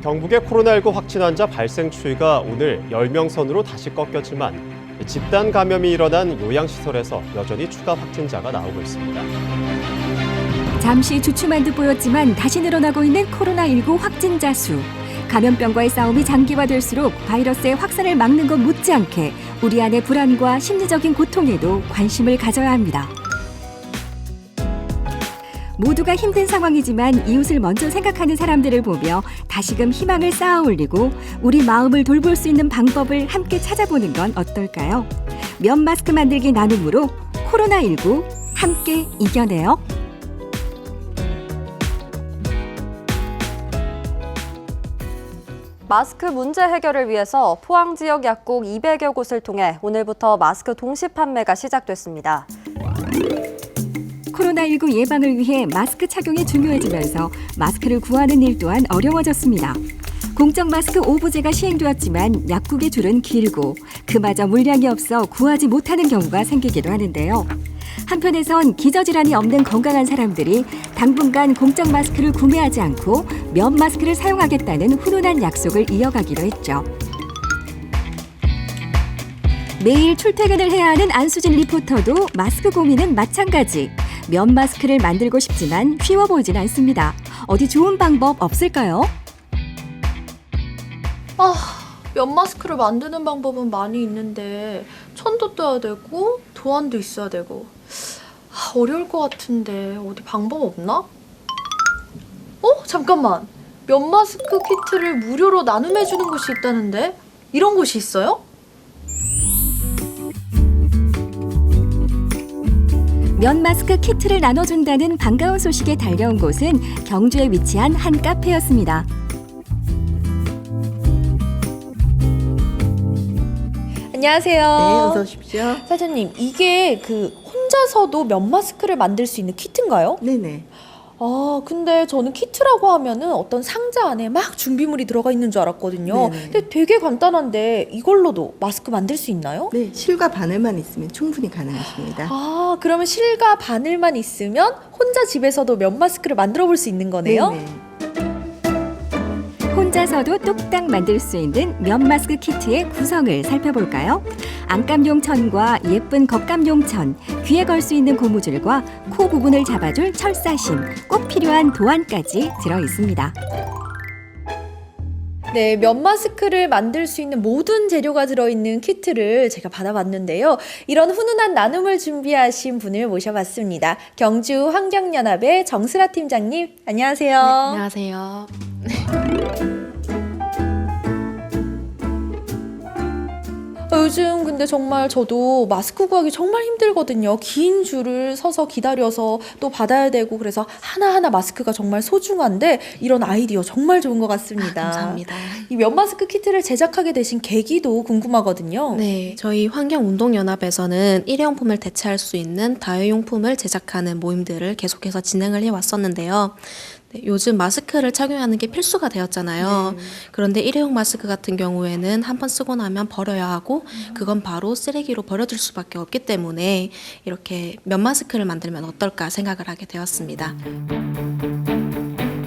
경북의 코로나19 확진 환자 발생 추이가 오늘 10명 선으로 다시 꺾였지만 집단 감염이 일어난 요양시설에서 여전히 추가 확진자가 나오고 있습니다. 잠시 주춤한 듯 보였지만 다시 늘어나고 있는 코로나19 확진자 수. 감염병과의 싸움이 장기화될수록 바이러스의 확산을 막는 것 못지않게 우리 안의 불안과 심리적인 고통에도 관심을 가져야 합니다. 모두가 힘든 상황이지만 이웃을 먼저 생각하는 사람들을 보며 다시금 희망을 쌓아 올리고 우리 마음을 돌볼 수 있는 방법을 함께 찾아보는 건 어떨까요? 면 마스크 만들기 나눔으로 코로나19 함께 이겨내요. 마스크 문제 해결을 위해서 포항 지역 약국 200여 곳을 통해 오늘부터 마스크 동시 판매가 시작됐습니다. 코로나19 예방을 위해 마스크 착용이 중요해지면서 마스크를 구하는 일 또한 어려워졌습니다. 공적 마스크 오부제가 시행되었지만 약국의 줄은 길고 그마저 물량이 없어 구하지 못하는 경우가 생기기도 하는데요. 한편에선 기저질환이 없는 건강한 사람들이 당분간 공적 마스크를 구매하지 않고 면 마스크를 사용하겠다는 훈훈한 약속을 이어가기로 했죠. 매일 출퇴근을 해야 하는 안수진 리포터도 마스크 고민은 마찬가지. 면 마스크를 만들고 싶지만 쉬워 보이진 않습니다. 어디 좋은 방법 없을까요? 면 마스크를 만드는 방법은 많이 있는데 천도 떠야 되고 도안도 있어야 되고 어려울 것 같은데 어디 방법 없나? 잠깐만. 면 마스크 키트를 무료로 나눔해주는 곳이 있다는데? 이런 곳이 있어요? 면 마스크 키트를 나눠준다는 반가운 소식에 달려온 곳은 경주에 위치한 한 카페였습니다. 안녕하세요. 네, 어서 오십시오. 사장님, 이게 혼자서도 면 마스크를 만들 수 있는 키트인가요? 네네. 근데 저는 키트라고 하면은 어떤 상자 안에 막 준비물이 들어가 있는 줄 알았거든요. 네네. 근데 되게 간단한데 이걸로도 마스크 만들 수 있나요? 네, 실과 바늘만 있으면 충분히 가능하십니다. 그러면 실과 바늘만 있으면 혼자 집에서도 면 마스크를 만들어 볼 수 있는 거네요? 네네. 혼자서도 뚝딱 만들 수 있는 면 마스크 키트의 구성을 살펴볼까요? 안감용 천과 예쁜 겉감용 천, 귀에 걸 수 있는 고무줄과 코 부분을 잡아줄 철사심, 꼭 필요한 도안까지 들어 있습니다. 네, 면 마스크를 만들 수 있는 모든 재료가 들어있는 키트를 제가 받아봤는데요. 이런 훈훈한 나눔을 준비하신 분을 모셔봤습니다. 경주 환경연합의 정슬아 팀장님, 안녕하세요. 안녕하세요. 요즘 근데 정말 저도 마스크 구하기 정말 힘들거든요. 긴 줄을 서서 기다려서 또 받아야 되고 그래서 하나하나 마스크가 정말 소중한데 이런 아이디어 정말 좋은 것 같습니다. 감사합니다. 이 면 마스크 키트를 제작하게 되신 계기도 궁금하거든요. 네, 저희 환경운동연합에서는 일회용품을 대체할 수 있는 다회용품을 제작하는 모임들을 계속해서 진행을 해왔었는데요. 네, 요즘 마스크를 착용하는 게 필수가 되었잖아요. 그런데 일회용 마스크 같은 경우에는 한 번 쓰고 나면 버려야 하고 그건 바로 쓰레기로 버려질 수밖에 없기 때문에 이렇게 면 마스크를 만들면 어떨까 생각을 하게 되었습니다.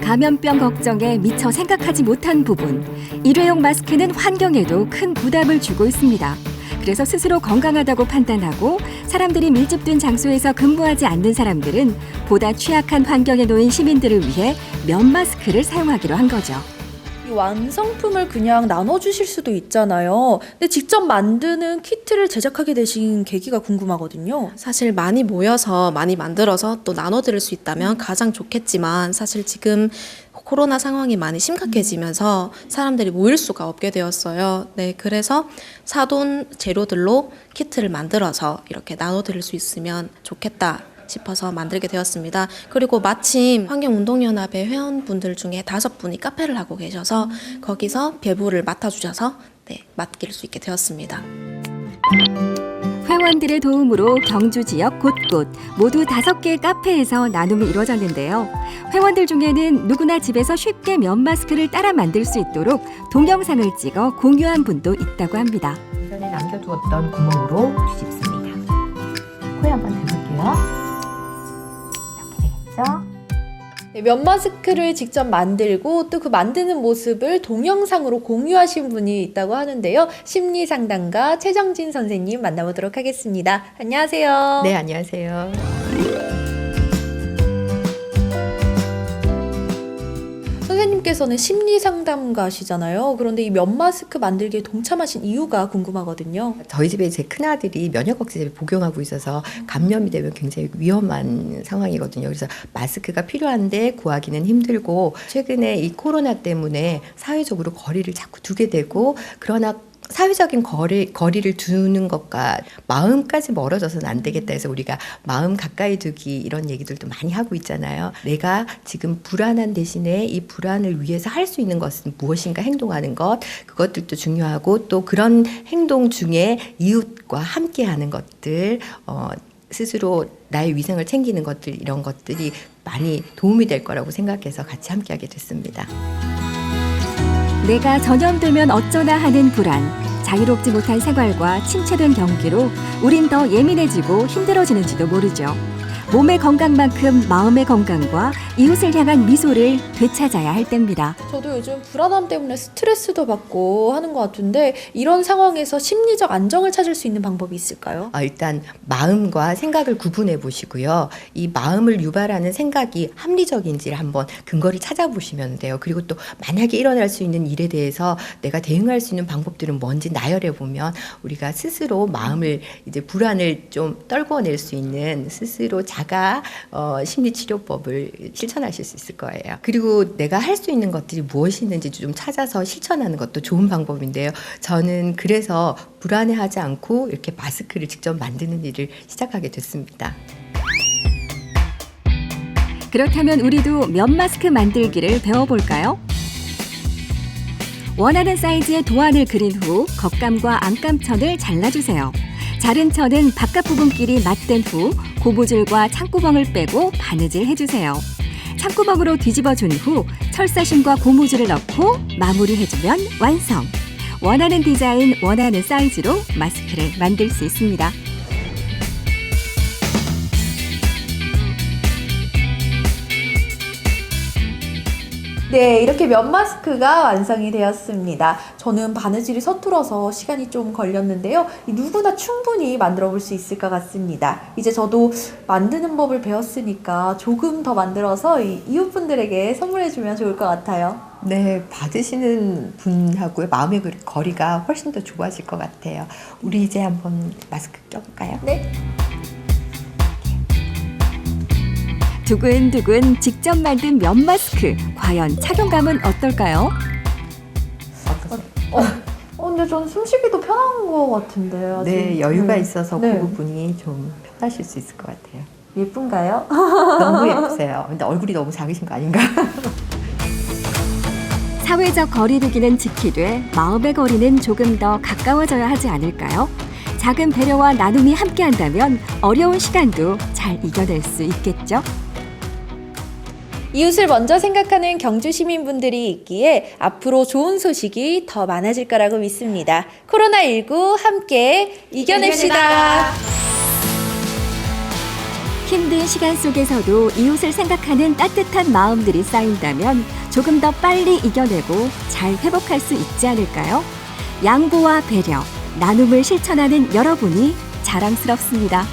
감염병 걱정에 미처 생각하지 못한 부분. 일회용 마스크는 환경에도 큰 부담을 주고 있습니다. 그래서 스스로 건강하다고 판단하고 사람들이 밀집된 장소에서 근무하지 않는 사람들은 보다 취약한 환경에 놓인 시민들을 위해 면 마스크를 사용하기로 한 거죠. 이 완성품을 그냥 나눠주실 수도 있잖아요. 근데 직접 만드는 키트를 제작하게 되신 계기가 궁금하거든요. 사실 많이 모여서 많이 만들어서 또 나눠드릴 수 있다면 가장 좋겠지만 사실 지금 코로나 상황이 많이 심각해지면서 사람들이 모일 수가 없게 되었어요. 네, 그래서 사돈 재료들로 키트를 만들어서 이렇게 나눠드릴 수 있으면 좋겠다 싶어서 만들게 되었습니다. 그리고 마침 환경운동연합의 회원분들 중에 5분이 카페를 하고 계셔서 거기서 배부를 맡아주셔서 맡길 수 있게 되었습니다. 회원들의 도움으로 경주 지역 곳곳 모두 5개의 카페에서 나눔이 이루어졌는데요. 회원들 중에는 누구나 집에서 쉽게 면 마스크를 따라 만들 수 있도록 동영상을 찍어 공유한 분도 있다고 합니다. 전에 남겨두었던 구멍으로 뒤집습니다. 코에 한번 대볼게요. 이렇게 되겠죠? 네, 면 마스크를 직접 만들고 또 그 만드는 모습을 동영상으로 공유하신 분이 있다고 하는데요. 심리상담가 최정진 선생님 만나보도록 하겠습니다. 안녕하세요. 네, 안녕하세요. 선생님께서는 심리상담가시잖아요. 그런데 이 면 마스크 만들기에 동참하신 이유가 궁금하거든요. 저희 집에 제 큰아들이 면역 억제제를 복용하고 있어서 감염이 되면 굉장히 위험한 상황이거든요. 그래서 마스크가 필요한데 구하기는 힘들고 최근에 이 코로나 때문에 사회적으로 거리를 자꾸 두게 되고 그러나 사회적인 거리를 두는 것과 마음까지 멀어져서는 안 되겠다 해서 우리가 마음 가까이 두기 이런 얘기들도 많이 하고 있잖아요. 내가 지금 불안한 대신에 이 불안을 위해서 할 수 있는 것은 무엇인가 행동하는 것, 그것들도 중요하고 또 그런 행동 중에 이웃과 함께 하는 것들, 스스로 나의 위생을 챙기는 것들 이런 것들이 많이 도움이 될 거라고 생각해서 같이 함께하게 됐습니다. 내가 전염되면 어쩌나 하는 불안, 자유롭지 못한 생활과 침체된 경기로 우린 더 예민해지고 힘들어지는지도 모르죠. 몸의 건강만큼 마음의 건강과 이웃을 향한 미소를 되찾아야 할 때입니다. 저도 요즘 불안함 때문에 스트레스도 받고 하는 것 같은데 이런 상황에서 심리적 안정을 찾을 수 있는 방법이 있을까요? 일단 마음과 생각을 구분해 보시고요. 이 마음을 유발하는 생각이 합리적인지를 한번 근거를 찾아보시면 돼요. 그리고 또 만약에 일어날 수 있는 일에 대해서 내가 대응할 수 있는 방법들은 뭔지 나열해 보면 우리가 스스로 마음을 이제 불안을 좀 떨궈낼 수 있는 스스로 자가 심리치료법을 실천하실 수 있을 거예요. 그리고 내가 할 수 있는 것들이 무엇이 있는지 좀 찾아서 실천하는 것도 좋은 방법인데요. 저는 그래서 불안해하지 않고 이렇게 마스크를 직접 만드는 일을 시작하게 됐습니다. 그렇다면 우리도 면 마스크 만들기를 배워볼까요? 원하는 사이즈의 도안을 그린 후 겉감과 안감천을 잘라주세요. 자른 천은 바깥 부분끼리 맞댄 후 고무줄과 창구멍을 빼고 바느질 해주세요. 창구멍으로 뒤집어준 후 철사심과 고무줄을 넣고 마무리해주면 완성! 원하는 디자인, 원하는 사이즈로 마스크를 만들 수 있습니다. 네, 이렇게 면 마스크가 완성이 되었습니다. 저는 바느질이 서툴어서 시간이 좀 걸렸는데요. 누구나 충분히 만들어 볼 수 있을 것 같습니다. 이제 저도 만드는 법을 배웠으니까 조금 더 만들어서 이웃분들에게 선물해 주면 좋을 것 같아요. 네, 받으시는 분하고의 마음의 거리가 훨씬 더 좋아질 것 같아요. 우리 이제 한번 마스크 껴볼까요? 네. 두근두근 직접 만든 면 마스크, 과연 착용감은 어떨까요? 근데 저는 숨쉬기도 편한 것 같은데요. 네, 여유가 있어서 네. 그 부분이 좀 편하실 수 있을 것 같아요. 예쁜가요? 너무 예쁘세요. 근데 얼굴이 너무 작으신 거 아닌가? 사회적 거리두기는 지키되 마음의 거리는 조금 더 가까워져야 하지 않을까요? 작은 배려와 나눔이 함께한다면 어려운 시간도 잘 이겨낼 수 있겠죠? 이웃을 먼저 생각하는 경주 시민분들이 있기에 앞으로 좋은 소식이 더 많아질 거라고 믿습니다. 코로나19 함께 이겨냅시다. 힘든 시간 속에서도 이웃을 생각하는 따뜻한 마음들이 쌓인다면 조금 더 빨리 이겨내고 잘 회복할 수 있지 않을까요? 양보와 배려, 나눔을 실천하는 여러분이 자랑스럽습니다.